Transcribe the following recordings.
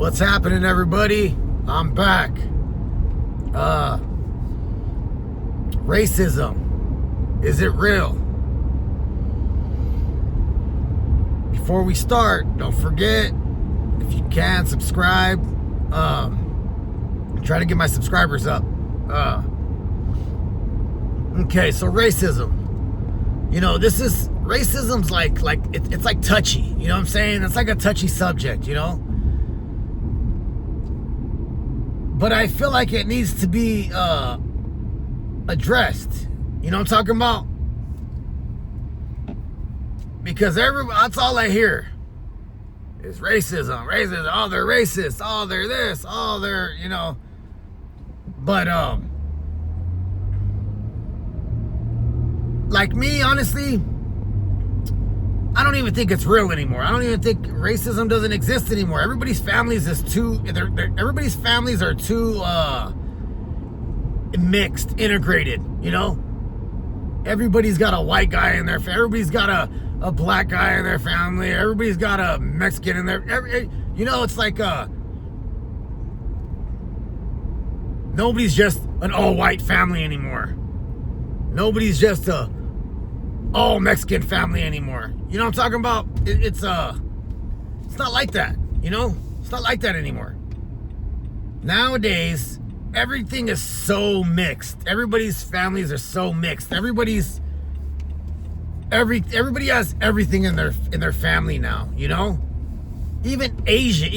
What's happening, everybody? I'm back. Racism. Is it real? Before we start, don't forget, if you can, subscribe. Try to get my subscribers up. Okay, so racism. You know, racism's like it's like touchy. You know what I'm saying? It's like a touchy subject, you know? But I feel like it needs to be addressed. You know what I'm talking about? Because that's all I hear is racism. Oh, they're racist. Oh, they're this. Oh, they're, you know. But, like me, honestly, I don't even think it's real anymore. I don't even think racism doesn't exist anymore. Everybody's families are too mixed, integrated, you know? Everybody's got a white guy in their family. Everybody's got a black guy in their family. Everybody's got a Mexican in their... You know, it's like nobody's just an all-white family anymore. Nobody's just a all-Mexican family anymore. You know what I'm talking about? It's not like that, you know? It's not like that anymore. Nowadays, everything is so mixed. Everybody's families are so mixed. Everybody has everything in their family now, you know? Even Asians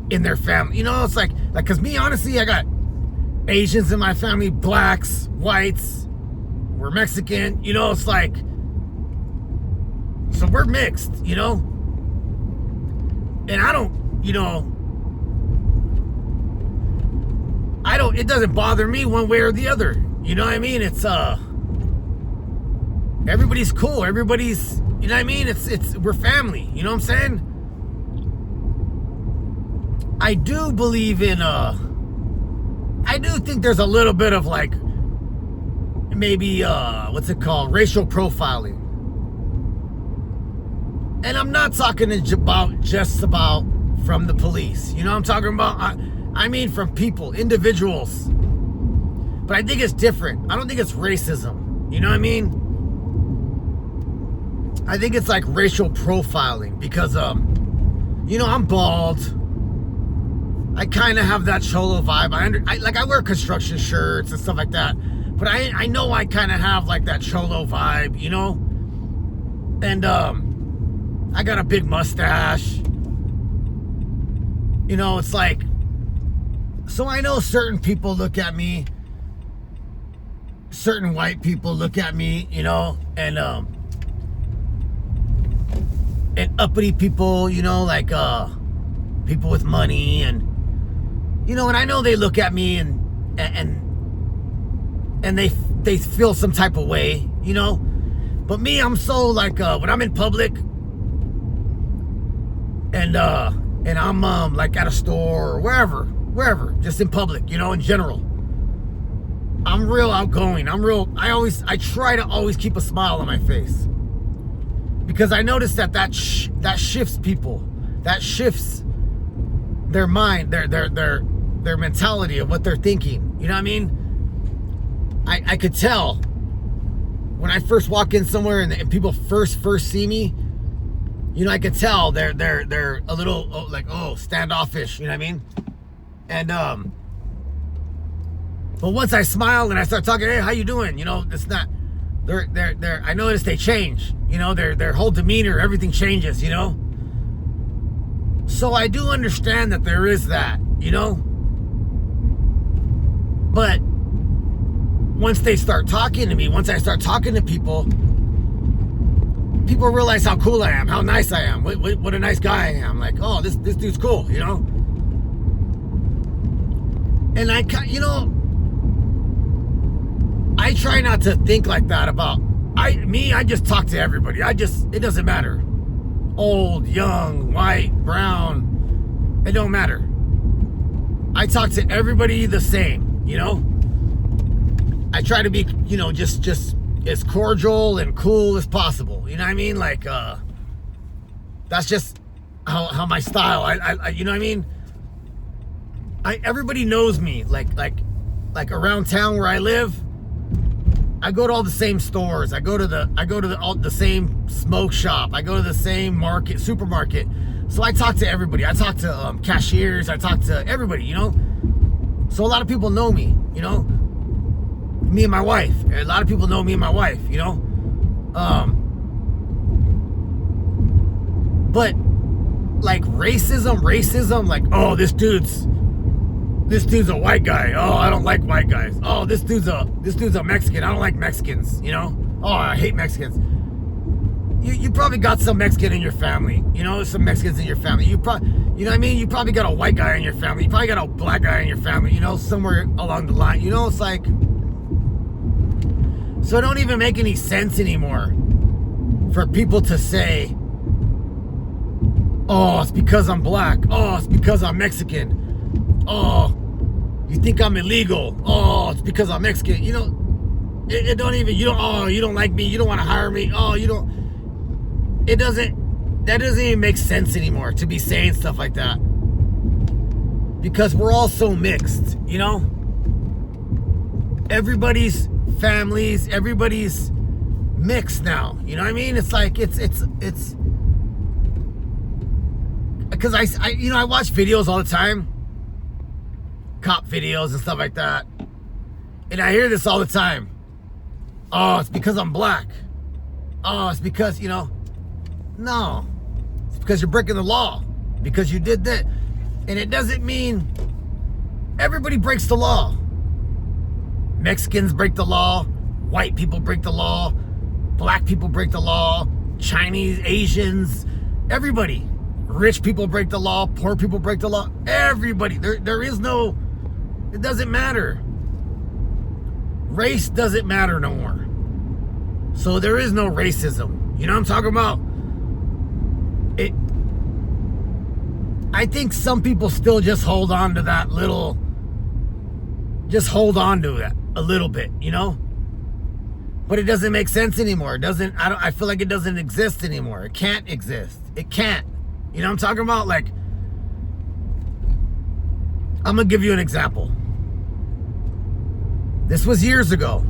in their family. You know, it's like cause me, honestly, I got Asians in my family, blacks, whites, we're Mexican, you know, it's like, so we're mixed, you know? And it doesn't bother me one way or the other. You know what I mean? It's, everybody's cool. Everybody's, you know what I mean? We're family. You know what I'm saying? I do believe in, I do think there's a little bit of like, maybe, what's it called? Racial profiling. And I'm not talking just about from the police. You know what I'm talking about? I mean from people, individuals. But I think it's different. I don't think it's racism. You know what I mean? I think it's like racial profiling because, you know, I'm bald. I kind of have that cholo vibe. I wear construction shirts and stuff like that. But I know I kind of have like that cholo vibe, you know? And, I got a big mustache. You know, it's like, so I know certain people look at me, certain white people look at me, you know, and uppity people, you know, like, people with money and, you know, and I know they look at me and they feel some type of way, you know, but me, I'm so like, when I'm in public, and I'm like at a store or wherever, just in public, you know, in general. I'm real outgoing. I try to always keep a smile on my face. Because I notice that shifts people. That shifts their mind, their mentality of what they're thinking. You know what I mean? I could tell when I first walk in somewhere and people first see me. You know, I could tell they're a little standoffish. You know what I mean? And but once I smile and I start talking, hey, how you doing? You know, it's not. They're. I notice they change. You know, their whole demeanor, everything changes. You know. So I do understand that there is that. You know. But once they start talking to me, once I start talking to people realize how cool I am, how nice I am, what a nice guy I am. Like, oh, this dude's cool, you know? And I try not to think like that about, I just talk to everybody. It doesn't matter. Old, young, white, brown, it don't matter. I talk to everybody the same, you know? I try to be, you know, just as cordial and cool as possible. You know what I mean? Like, that's just how my style. I you know what I mean? Everybody knows me. Like around town where I live, I go to all the same stores. I go to the same smoke shop. I go to the same supermarket. So I talk to everybody. I talk to cashiers. I talk to everybody, you know? So a lot of people know me, you know? Me and my wife. A lot of people know me and my wife, you know? But like racism, like, oh, this dude's a white guy. Oh, I don't like white guys. Oh, this dude's a Mexican. I don't like Mexicans, you know? Oh, I hate Mexicans. You probably got some Mexican in your family, you know, some Mexicans in your family. You know what I mean? You probably got a white guy in your family. You probably got a black guy in your family, you know, somewhere along the line. You know, it's like, so it don't even make any sense anymore for people to say, oh, it's because I'm black. Oh, it's because I'm Mexican. Oh, you think I'm illegal. Oh, it's because I'm Mexican. You know, it don't even, you don't like me. You don't want to hire me. Oh, that doesn't even make sense anymore to be saying stuff like that. Because we're all so mixed, you know? Everybody's families, everybody's mixed now. You know what I mean? It's like, it's because I watch videos all the time, cop videos and stuff like that, and I hear this all the time. Oh, it's because I'm black. Oh, it's because, you know, no, it's because you're breaking the law, because you did that. And it doesn't mean everybody breaks the law. Mexicans break the law, white people break the law, black people break the law, Chinese, Asians, everybody. Rich people break the law, poor people break the law, everybody. There is no, it doesn't matter. Race doesn't matter no more. So there is no racism. You know what I'm talking about? I think some people still just hold on to that little, just hold on to it a little bit, you know? But it doesn't make sense anymore. I feel like it doesn't exist anymore. It can't exist. It can't. You know what I'm talking about? Like, I'm gonna give you an example. This was years ago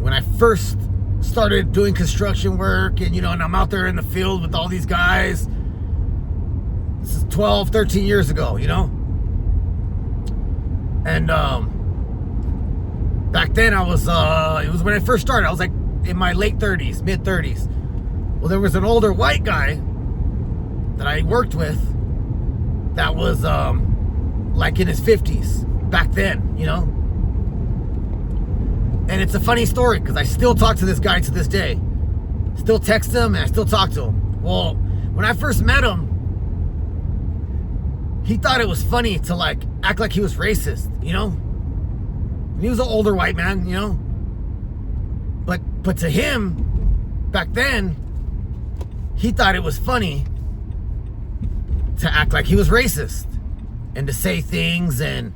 when I first started doing construction work, and, you know, and I'm out there in the field with all these guys. This is 12, 13 years ago, you know? And back then it was when I first started. I was like in my late 30s, mid 30s. Well, there was an older white guy that I worked with that was like in his 50s back then, you know? And it's a funny story because I still talk to this guy to this day. Still text him and I still talk to him. Well, when I first met him, he thought it was funny to like act like he was racist, you know? And he was an older white man, you know? But to him, back then, he thought it was funny to act like he was racist and to say things and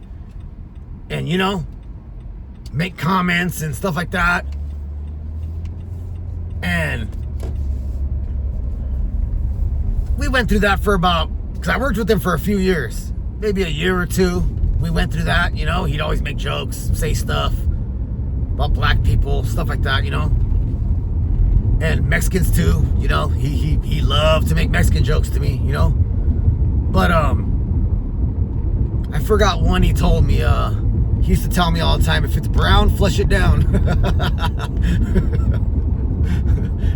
you know, make comments and stuff like that. And we went through that for about, because I worked with him for a few years, maybe a year or two. We went through that, you know. He'd always make jokes, say stuff about black people, stuff like that, you know. And Mexicans too, you know. He loved to make Mexican jokes to me, you know. But I forgot one he told me. He used to tell me all the time, if it's brown, flush it down.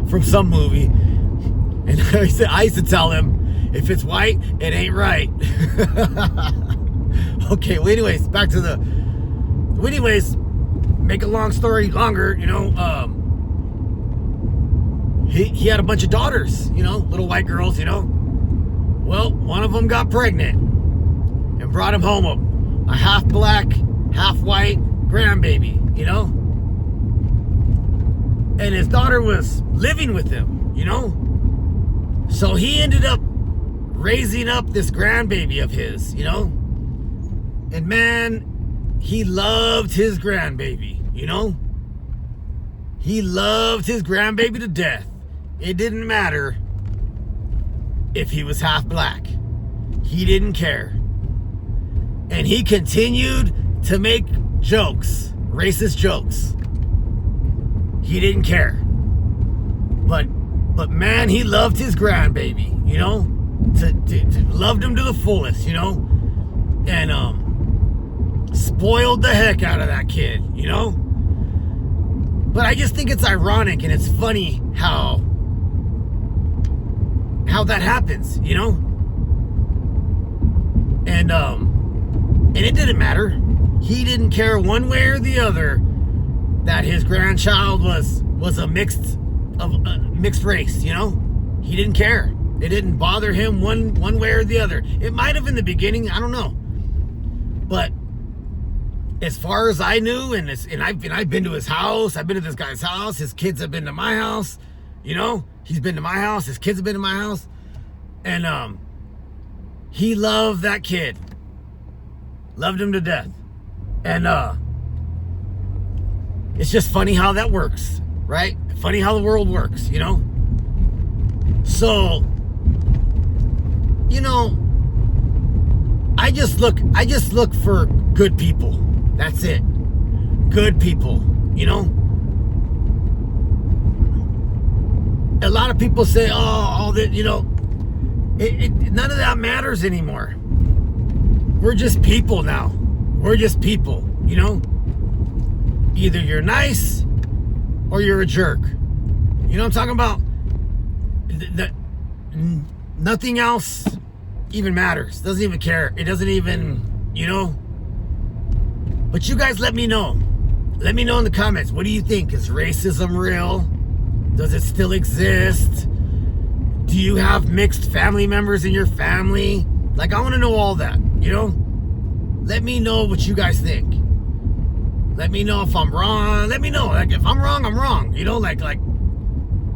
From some movie. And I used to tell him, if it's white, it ain't right. Okay, well, anyways, back to the... Anyways, make a long story longer, you know, he had a bunch of daughters, you know, little white girls, you know. Well, one of them got pregnant and brought him home a half black, half white grandbaby, you know. And his daughter was living with him, you know. So he ended up raising up this grandbaby of his, you know. And man, he loved his grandbaby, you know. He loved his grandbaby to death. It didn't matter if he was half black. He didn't care. And he continued to make jokes, racist jokes. He didn't care. But man, he loved his grandbaby, you know? Loved him to the fullest, you know? And spoiled the heck out of that kid, you know? But I just think it's ironic and it's funny how that happens, you know? And it didn't matter. He didn't care one way or the other that his grandchild was a mixed race, you know? He didn't care. It didn't bother him one way or the other. It might have in the beginning, I don't know. But as far as I knew, and I've been to his house, I've been to this guy's house, his kids have been to my house, you know? He's been to my house, his kids have been to my house. And he loved that kid. Loved him to death. And it's just funny how that works, right? Funny how the world works, you know? So, you know, I just look for good people. That's it. Good people, you know? A lot of people say, oh, all that, you know, none of that matters anymore. We're just people now. We're just people, you know? Either you're nice or you're a jerk. You know what I'm talking about? Nothing else even matters. Doesn't even care. It doesn't even, you know? But you guys let me know. Let me know in the comments. What do you think? Is racism real? Does it still exist? Do you have mixed family members in your family? Like, I want to know all that, you know? Let me know what you guys think. Let me know if I'm wrong. Let me know. Like, if I'm wrong, I'm wrong. You know, like,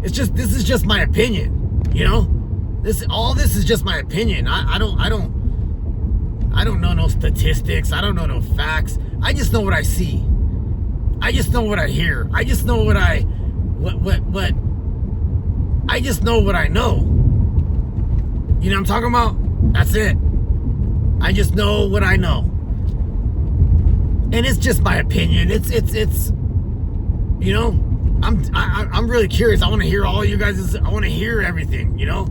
this is just my opinion, you know? All this is just my opinion. I don't know no statistics. I don't know no facts. I just know what I see. I just know what I hear. I just know what I just know what I know. You know what I'm talking about? That's it. I just know what I know. And it's just my opinion. It's you know, I'm really curious. I want to hear all you guys. I want to hear everything, you know?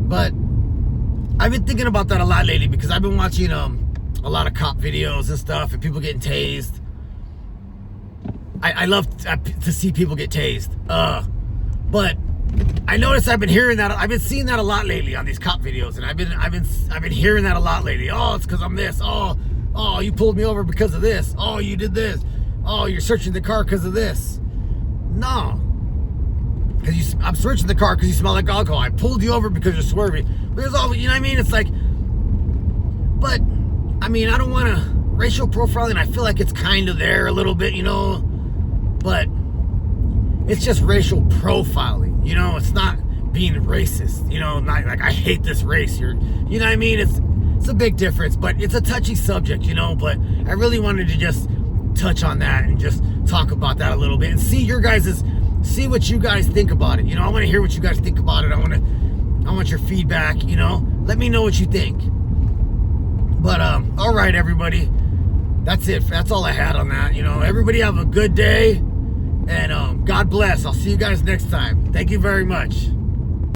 But I've been thinking about that a lot lately because I've been watching a lot of cop videos and stuff and people getting tased. I love to see people get tased. But I noticed I've been hearing that. I've been seeing that a lot lately on these cop videos, and I've been hearing that a lot lately. Oh, it's because I'm this. Oh, you pulled me over because of this. Oh, you did this. Oh, you're searching the car because of this. No, because I'm searching the car because you smell like alcohol. I pulled you over because you're swerving. There's all, you know what I mean? It's like, but I mean, I don't want to racial profiling. I feel like it's kind of there a little bit, you know, but it's just racial profiling. You know, it's not being racist. You know, not like I hate this race. You know what I mean? It's a big difference, but it's a touchy subject, you know. But I really wanted to just touch on that and just talk about that a little bit and see what you guys think about it. You know, I want to hear what you guys think about it. I want your feedback. You know, let me know what you think. But all right, everybody, that's it. That's all I had on that. You know, everybody have a good day, and God bless. I'll see you guys next time. Thank you very much.